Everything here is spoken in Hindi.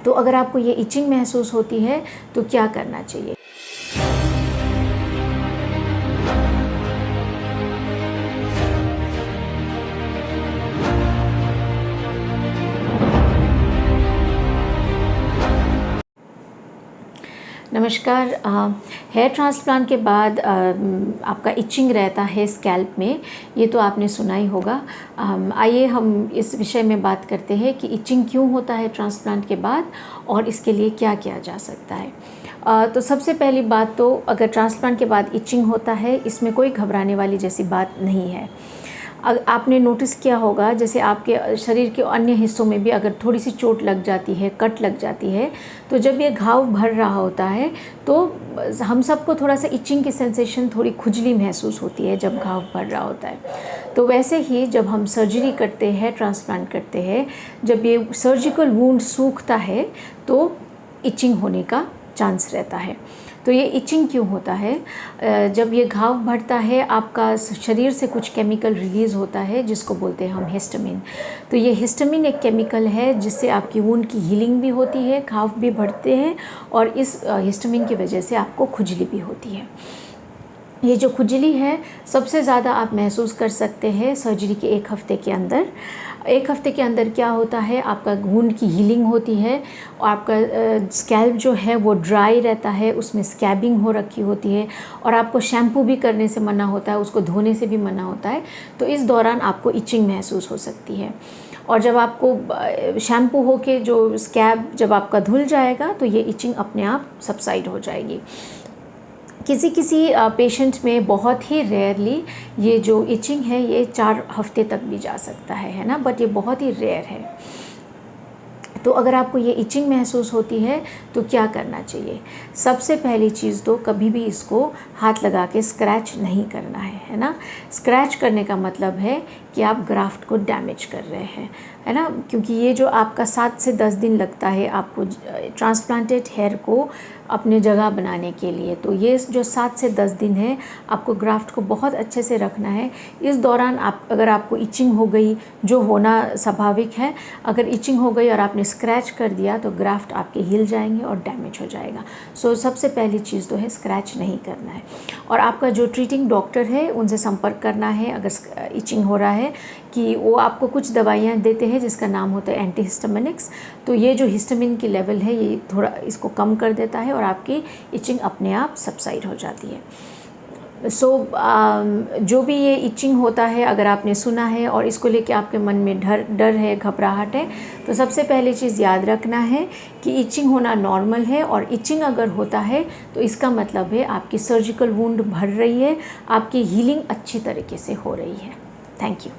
तो अगर आपको ये इचिंग महसूस होती है तो क्या करना चाहिए? नमस्कार। हेयर ट्रांसप्लांट के बाद आपका इचिंग रहता है स्कैल्प में, ये तो आपने सुना ही होगा। आइए हम इस विषय में बात करते हैं कि इचिंग क्यों होता है ट्रांसप्लांट के बाद और इसके लिए क्या किया जा सकता है। तो सबसे पहली बात तो अगर ट्रांसप्लांट के बाद इचिंग होता है, इसमें कोई घबराने वाली जैसी बात नहीं है। आपने नोटिस किया होगा जैसे आपके शरीर के अन्य हिस्सों में भी अगर थोड़ी सी चोट लग जाती है, कट लग जाती है, तो जब ये घाव भर रहा होता है तो हम सबको थोड़ा सा इचिंग की सेंसेशन, थोड़ी खुजली महसूस होती है जब घाव भर रहा होता है। तो वैसे ही जब हम सर्जरी करते हैं, ट्रांसप्लांट करते हैं, जब ये सर्जिकल वूंड सूखता है तो इचिंग होने का चांस रहता है। तो ये इचिंग क्यों होता है? जब ये घाव भरता है, आपका शरीर से कुछ केमिकल रिलीज़ होता है जिसको बोलते हैं हम हिस्टामिन। तो ये हिस्टामिन एक केमिकल है जिससे आपकी वुंड की हीलिंग भी होती है, घाव भी भरते हैं और इस हिस्टामिन की वजह से आपको खुजली भी होती है। ये जो खुजली है सबसे ज़्यादा आप महसूस कर सकते हैं सर्जरी के 1 हफ़्ते के अंदर। 1 हफ़्ते के अंदर क्या होता है, आपका वुंड की हीलिंग होती है और आपका स्कैल्प जो है वो ड्राई रहता है, उसमें स्कैबिंग हो रखी होती है और आपको शैम्पू भी करने से मना होता है, उसको धोने से भी मना होता है। तो इस दौरान आपको इचिंग महसूस हो सकती है और जब आपको शैम्पू हो के जो स्कैब जब आपका धुल जाएगा तो ये इचिंग अपने आप सबसाइड हो जाएगी। किसी पेशेंट में बहुत ही रेयरली ये जो इचिंग है ये 4 हफ़्ते तक भी जा सकता है ना, बट ये बहुत ही रेयर है। तो अगर आपको ये इचिंग महसूस होती है तो क्या करना चाहिए? सबसे पहली चीज़ तो कभी भी इसको हाथ लगा के स्क्रैच नहीं करना है ना। स्क्रैच करने का मतलब है कि आप ग्राफ्ट को डैमेज कर रहे हैं, है ना, क्योंकि ये जो आपका 7 से 10 दिन लगता है आपको ट्रांसप्लांटेड हेयर को अपने जगह बनाने के लिए। तो ये जो 7 से 10 दिन है आपको ग्राफ्ट को बहुत अच्छे से रखना है। इस दौरान अगर आपको इचिंग हो गई, जो होना स्वाभाविक है, अगर इचिंग हो गई और आपने स्क्रैच कर दिया तो ग्राफ्ट आपके हिल जाएंगे और डैमेज हो जाएगा। सो सबसे पहली चीज़ तो है स्क्रैच नहीं करना है और आपका जो ट्रीटिंग डॉक्टर है उनसे संपर्क करना है अगर इचिंग हो रहा है, कि वो आपको कुछ दवाइयाँ देते हैं जिसका नाम होता है एंटीहिस्टामिनिक्स। तो ये जो हिस्टामिन की लेवल है ये थोड़ा इसको कम कर देता है और आपकी इचिंग अपने आप सबसाइड हो जाती है। जो भी ये इचिंग होता है अगर आपने सुना है और इसको लेके आपके मन में डर है, घबराहट है, तो सबसे पहली चीज़ याद रखना है कि इचिंग होना नॉर्मल है और इचिंग अगर होता है तो इसका मतलब है आपकी सर्जिकल वुंड भर रही है, आपकी हीलिंग अच्छी तरीके से हो रही है। Thank you.